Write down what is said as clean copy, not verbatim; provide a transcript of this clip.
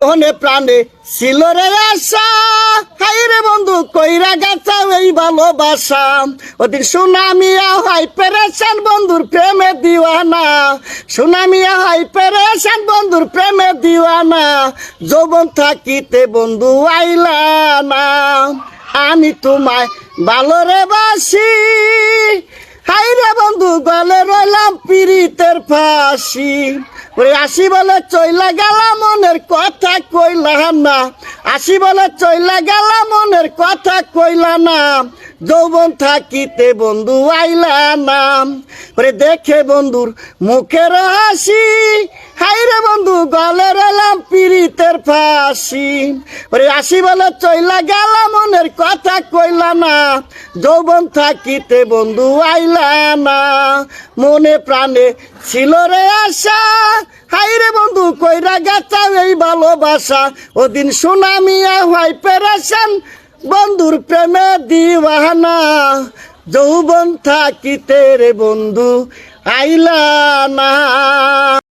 মনে প্রাণে ছিল রে আশা, হাই রে বন্ধু কইরা গেছা এই ভালোবাসা। ওদিন সুনামিয়া হাই পেরেশান বন্ধুর প্রেমে দিওয়ানা, সুনামিয়া হাই পেরেশান বন্ধুর প্রেমে দিওয়ানা। যৌবন থাকিতে বন্ধু আইলা না, আমি তোমায় ভালো রে বাসি। হাই রে বন্ধু গলে রইলাম পিরিতের ফাঁসি। ওরে আসি বলে চইলা গেলাম মনের কথা কইলা না, আসি বলে চইলা গেলাম মনের কথা কইলা না। যৌবন থাকিতে বন্ধু আইলা না, ওরে দেখে বন্ধুর মুখের হাসি। হাই রে বন্ধু গলে রইলাম পিরিতের ফাঁসি। ওরে আসি বলে চইলা গেলাম মনের কথা কইলা না, যৌবন থাকিতে বন্ধু আইলা না। মনে প্রাণে ছিল রে আশা, হাই রে বন্ধু কইরা গেছা এই ভালোবাসা। ওদিন সুনামিয়া হয় পেরেশান বন্ধুর প্রেমে দিওয়ানা। যৌবন থাকিতে রে বন্ধু আইলা না।